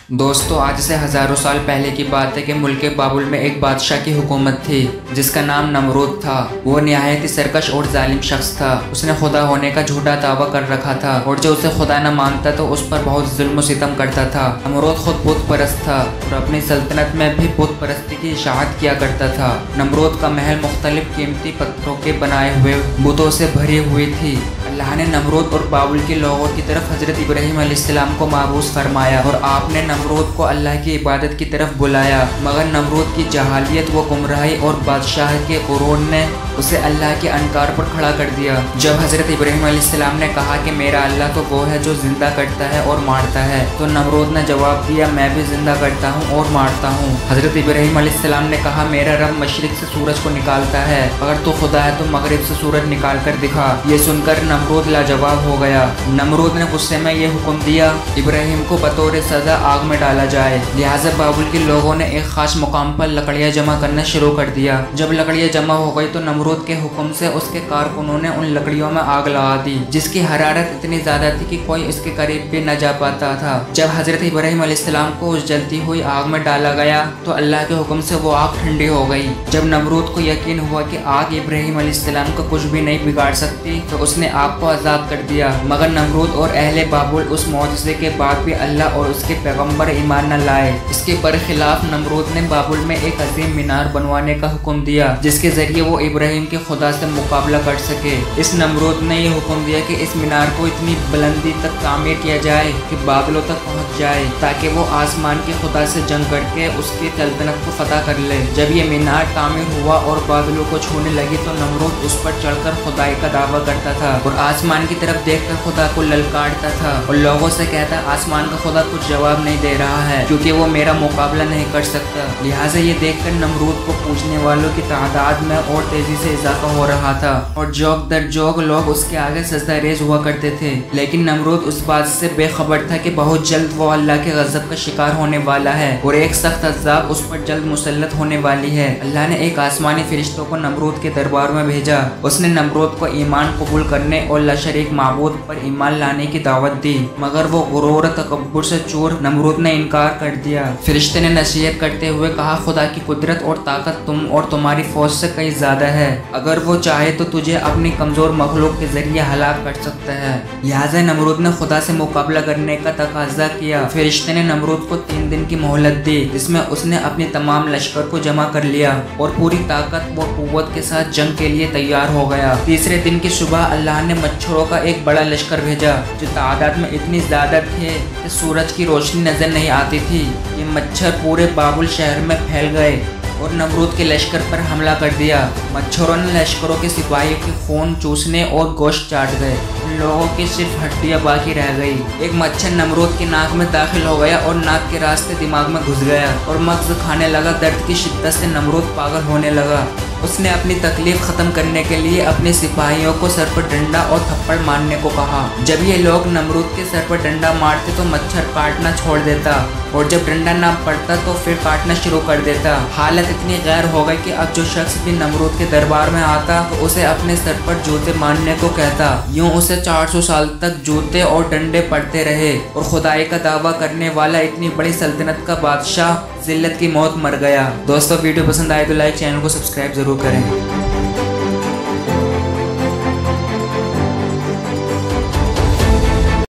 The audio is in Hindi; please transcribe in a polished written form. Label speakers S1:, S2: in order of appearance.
S1: दोस्तों, आज से हज़ारों साल पहले की बात है कि मुल्क बाबुल में एक बादशाह की हुकूमत थी जिसका नाम नमरूद था। वो निहायत ही सरकश और जालिम शख्स था। उसने खुदा होने का झूठा दावा कर रखा था और जो उसे खुदा न मानता तो उस पर बहुत जुल्म सितम करता था। नमरूद खुद बुत परस्त था और अपनी सल्तनत में भी बुत परस्ती की इशाअत किया करता था। नमरूद का महल मुख्तलिफ कीमती पत्थरों के बनाए हुए बुतों से भरी हुई थी। अल्लाह ने नमरूद और बाबुल के लोगों की तरफ हज़रत इब्राहीम अलैहिस्सलाम को माबूस फरमाया और आपने नमरूद को अल्लाह की इबादत की तरफ बुलाया, मगर नमरूद की जहालियत व गुमराही और बादशाह के गुरूर ने उसे अल्लाह के अनकार पर खड़ा कर दिया। जब हज़रत इब्राहीम अलैहिस्सलाम ने कहा कि मेरा अल्लाह तो वो है जो जिंदा करता है और मारता है, तो नमरूद ने जवाब दिया, मैं भी जिंदा करता हूँ और मारता हूँ। हज़रत इब्राहीम अलैहिस्सलाम ने कहा, मेरा रब मशरिक से सूरज को निकालता है, अगर तो खुदा है तो मगरिब से सूरज निकाल कर दिखा। ये सुनकर नमरूद लाजवाब हो गया। नमरूद ने गुस्से में ये हुक्म दिया, इब्राहीम को बतौर सजा आग में डाला जाए। लिहाजा बाबुल के लोगों ने एक खास मुकाम पर लकड़ियाँ जमा करना शुरू कर दिया। जब लकड़ियाँ जमा हो गई तो नमरूद के हुक्म से उसके कारकुनों ने उन लकड़ियों में आग लगा दी, जिसकी हरारत इतनी ज्यादा थी कि कोई इसके करीब भी न जा पाता था। जब हजरत इब्राहीम अलैहिस्सलाम को उस जलती हुई आग में डाला गया तो अल्लाह के हुक्म से वो आग ठंडी हो गई। जब नमरूद को यकीन हुआ कि आग इब्राहीम अलैहिस्सलाम को कुछ भी नहीं बिगाड़ सकती तो उसने आग को आजाद कर दिया, मगर नमरूद और अहले बाबुल उस मौजज़े के बाद भी अल्लाह और उसके पैगम्बर ईमान न लाए। इसके बरखिलाफ नमरूद ने बाबुल में एक अजीम मीनार बनवाने का हुक्म दिया, जिसके जरिए वो इब्राहीम के खुदा से मुकाबला कर सके। इस नमरूद ने यह हुक्म दिया कि इस मीनार को इतनी बुलंदी तक तामीर किया जाए कि बादलों तक पहुंच जाए, ताकि वो आसमान के खुदा से जंग करके उसकी सल्तनत को फतह कर ले। जब ये मीनार तामीर हुआ और बादलों को छूने लगी तो नमरूद उस पर चढ़कर खुदाई का दावा करता था और आसमान की तरफ देखकर खुदा को ललकारता था और लोगों से कहता, आसमान का खुदा कुछ जवाब नहीं दे रहा है क्योंकि वो मेरा मुकाबला नहीं कर सकता। लिहाजा ये देखकर नमरूद को पूछने वालों की तादाद में और तेजी से इजाफा हो रहा था और जोग दर जोग लोग उसके आगे सजदा रेज हुआ करते थे। लेकिन नमरूद उस बात से बेखबर था कि बहुत जल्द वो अल्लाह के गजब का शिकार होने वाला है और एक सख्त अज़ाब उस पर जल्द मुसल्लत होने वाली है। अल्लाह ने एक आसमानी फरिश्तों को नमरूद के दरबार में भेजा। उसने नमरूद को ईमान कबूल करने और ला शरीक माबूद पर ईमान लाने की दावत दी, मगर वो गुरूर तकब्बुर से चूर नमरूद ने इनकार कर दिया। फरिश्ते ने नसीहत करते हुए कहा, खुदा की कुदरत और ताकत तुम और तुम्हारी फौज से कहीं ज्यादा है। अगर वो चाहे तो तुझे अपनी कमजोर मखलूक के जरिए हलाक कर सकता है। लिहाजा नमरूद ने खुदा से मुकाबला करने का तकाजा किया। फरिश्ते ने नमरूद को 3 दिन की मोहलत दी, जिसमें उसने अपनी तमाम लश्कर को जमा कर लिया और पूरी ताकत व कुव्वत के साथ जंग के लिए तैयार हो गया। तीसरे दिन की सुबह अल्लाह ने मच्छरों का एक बड़ा लश्कर भेजा जो तादाद में इतनी ज्यादा थे कि सूरज की रोशनी नजर नहीं आती थी। ये मच्छर पूरे बाबुल शहर में फैल गए और नमरूद के लश्कर पर हमला कर दिया। मच्छरों ने लश्करों के सिपाहियों के खून चूसने और गोश्त चाट गए। उन लोगों की सिर्फ हड्डियां बाकी रह गई। एक मच्छर नमरूद की नाक में दाखिल हो गया और नाक के रास्ते दिमाग में घुस गया और मग़ज़ खाने लगा। दर्द की शिद्दत से नमरूद पागल होने लगा। उसने अपनी तकलीफ ख़त्म करने के लिए अपने सिपाहियों को सर पर डंडा और थप्पड़ मारने को कहा। जब ये लोग नमरूद के सर पर डंडा मारते तो मच्छर काटना छोड़ देता और जब डंडा ना पड़ता तो फिर काटना शुरू कर देता। हालत इतनी गैर हो गई कि अब जो शख्स भी नमरूद के दरबार में आता तो उसे अपने सर पर जूते मारने को कहता। यूँ उसे 400 साल तक जूते और डंडे पड़ते रहे और खुदाई का दावा करने वाला इतनी बड़ी सल्तनत का बादशाह जिल्लत की मौत मर गया। दोस्तों, वीडियो पसंद आए तो लाइक, चैनल को सब्सक्राइब जरूर करें।